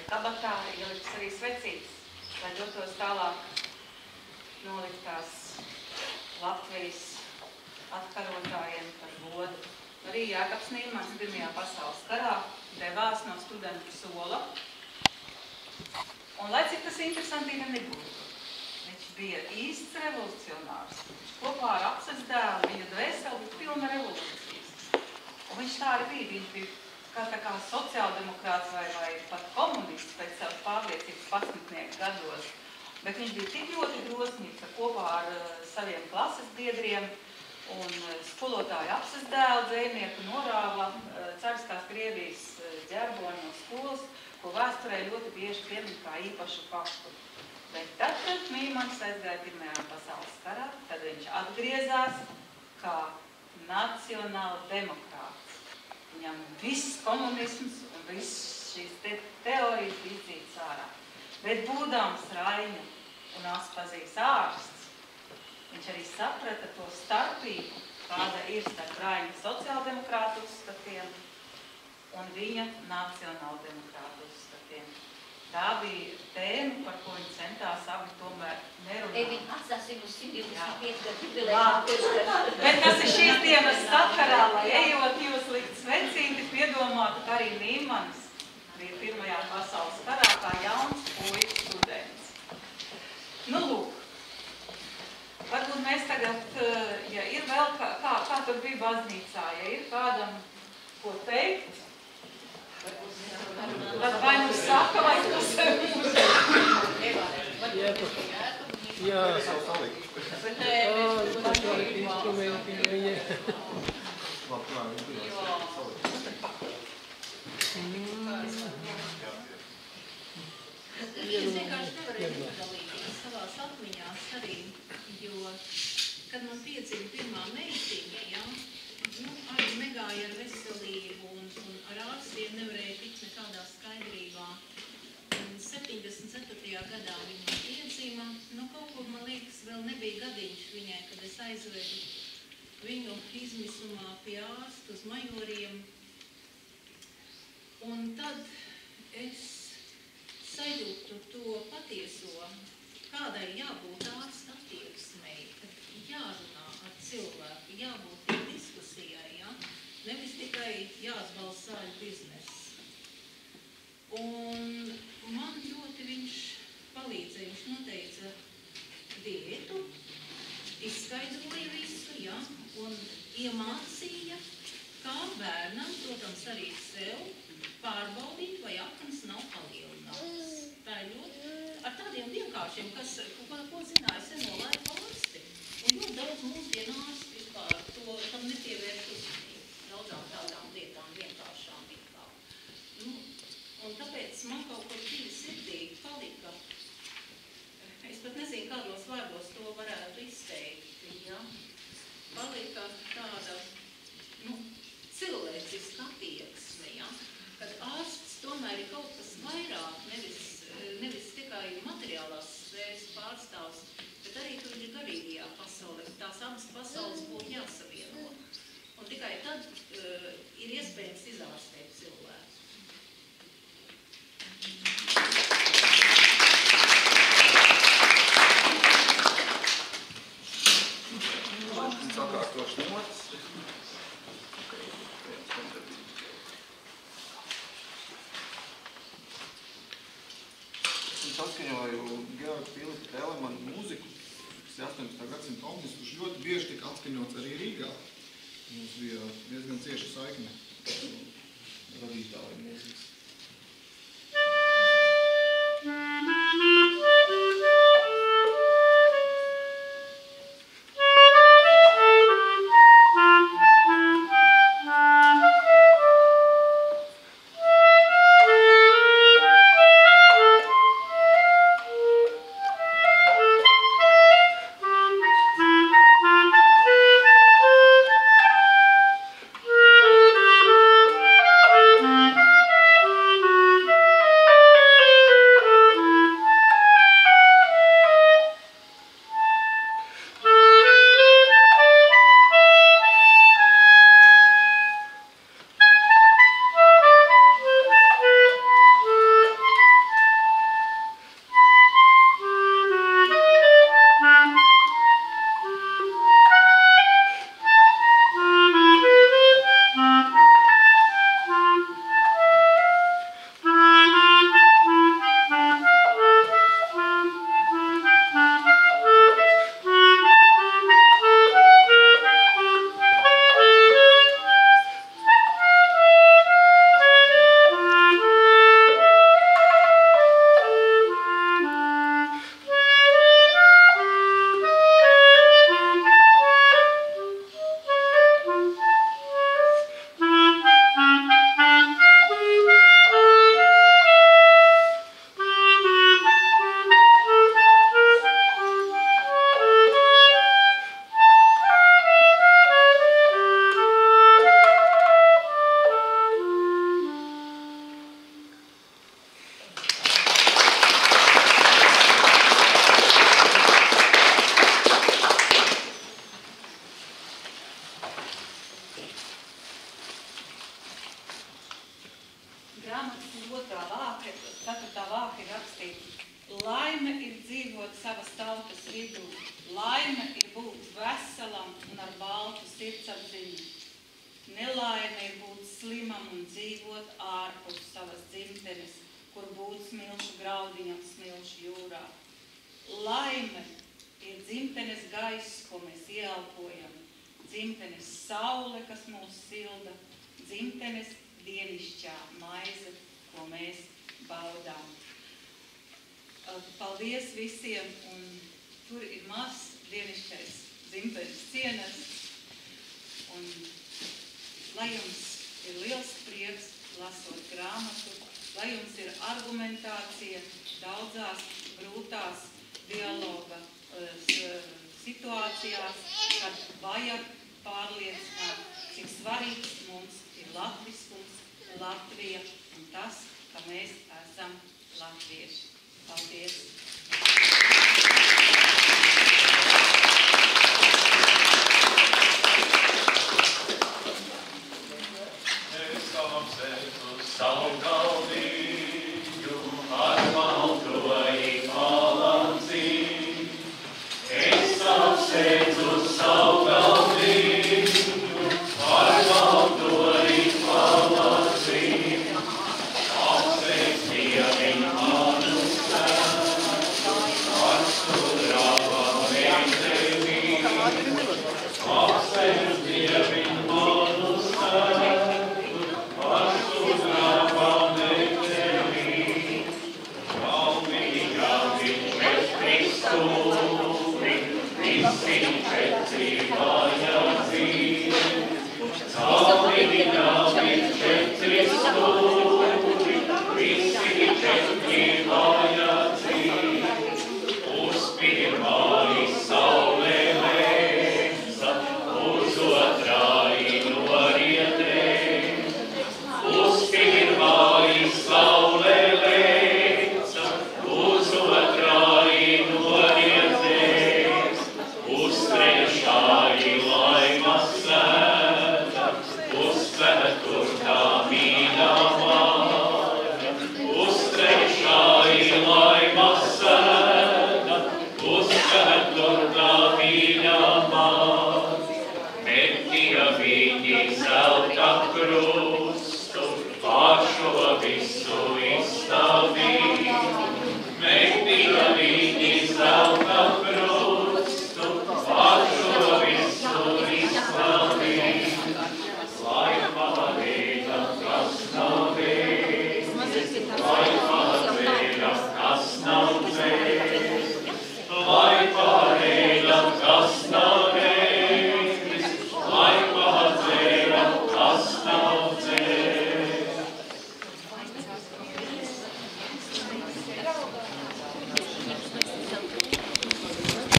kabatā ieliktas arī svecītes, lai dotos tālāk noliktās Latvijas atkarotājiem par godu. Arī Jākaps Nīmans Pirmajā pasaules karā devās no studentu sola. Un lai cik tas interesanti nebūtu, viņš bija īsts revolucionārs. Viņš kopā ar apses dēlu, viņa dvēseli bija pilna revolūcijas. Un viņš tā arī bija. Viņš bija tā kā sociāldemokrāts vai pat komunists pēc savas pārliecības 11. gados. Bet viņš bija tik ļoti drosmīgs, ka kopā ar saviem klases biedriem un skolotāju apses dēlu dzejnieku norāva cariskās Krievijas ģerboni no skolas, ko vēsturē ļoti bieži piemin kā īpašu faktu. Bet tad, kad Nīmans aizgāja Pirmajā pasaules karā, tad viņš atgriezās kā nacionāla demokrāts. Viņam viss komunisms un viss šīs teorijas bija izdzīts ārā. Bet būdams Raņa un Aspazijas ārsts, viņš arī saprata to starpību, kāda ir starp Raņa sociāldemokrātu uzskatiem un viņa nacionāldemokrātu uzskatiem. Tā bija tēma, par ko viņi centās abi tomēr nerunāt. Viņi atstāsim uz 125 gadu jubilēju. Bet kas ir šīs dienas sakarā, lai ejot jūs likt svecīti, piedomātu, ka arī Nīmans bija Pirmajā pasaules karā kā jauns puikas students. Nu, lūk, varbūt mēs tagad, ja ir vēl, kā tur bija baznīcā, ja ir kādam ko teikt, tad vai nu saka, vai tu sevi mūsu? Jā, Es vienkārši nevarēju iedalīties savās atmiņās arī, jo, kad man piedzima pirmā meitiņa, ja, arī negāja ar veselību un ar ārstiem nevarēja tikt nekādā skaidrībā. Un 74. gadā viņa man piedzima, kaut kur, man liekas, vēl nebija gadiņš viņai, kad es aizvedu viņu izmisumā pie ārsta uz Majoriem. Un tad es sajūtu to patieso, kādai jābūt ārsta attieksmei, kad jārunā ar cilvēku, jābūt diskusijai, ja? Nevis tikai jāatbalsta zāļu bizness. Un man ļoti viņš palīdzēja, viņš noteica diētu, izskaidroja visu, ja? Un iemācīja, kā bērnam, protams, arī sev, pārbaudīt, vai aknas nav palielinātas. Tā ir ļoti ar tādiem vienkāršiem, ko zināja seno laiku ārsti. Un ļoti daudz mūsdienu ārsti vispār to tam nepievērš uzmanību. Daudzām tādām lietām vienkāršām kā. Un tāpēc man kaut kur dziļi sirdī palika. Es pat nezinu, kādos vārdos to varētu izteikt. Ja? Palika tāda cilvēciska attieksme. Ja? Kad ārsts tomēr ir kaut kas vairāk, nevis tikai materiālās sfēras pārstāvs, bet arī tur ir garīgajā pasaulē. Tās abas pasaules būtu jāsavieno. Un tikai tad ir iespējams izārstēt cilvēku. Sakārtošu notis. Atskaņoju Georgu Filipa Telemanu mūziku, kas ir 18. gadsimta komponists, kurš ļoti bieži tika atskaņots arī Rīgā. Mums bija diezgan cieša saikne radītāju mūzikas. otrā vāka, 4. vāka ir rakstīts: laime ir dzīvot savas tautas vidū, laime ir būt veselam un ar baltu sirdsapziņu. Nelaime ir būt slimam un dzīvot ārpus savas dzimtenes, kur būt smilšu graudiņam, smilšu jūrā. Laime ir dzimtenes gaiss, ko mēs ieelpojam, dzimtenes saule, kas mūs silda, dzimtenes dienišķā maize, ko mēs baudām. Paldies visiem, un tur ir mazs dienišķais dzimtenes cienests, un lai jums ir liels prieks lasot grāmatu, lai jums ir argumentācija daudzās grūtās dialoga situācijās, kad vajag pārliecināt, cik svarīgs mums ir latviskums, Latvija un tas, ka mēs esam latvieši. Paldies! Savu galdiņu ar maltoju palancīju. Es apsveicu savu galdiņu ar maltoju palancīju. Apsveic Dieviņu manu sēnu ar sudraba meiteni. Apsveic Dieviņu manu sēnu ar sudraba meiteni. Galvīgā viņš ir Kristūri, visi četri vajadzīvi. Galvīgā viņš ir Kristūri, visi četri vajadzīvi. Uz pirmāji saule lēsa, uz otrāji norietē. Uz pirmāji saule lēca, uz otrāji norietēs, uz trešāji laima sēta, uz ceturtā mīļamā, uz trešāji laima sēta, uz ceturtā mīļamā. Metīja viņi zelta krustu, pār šo visu izstāvīja. Metīja viņi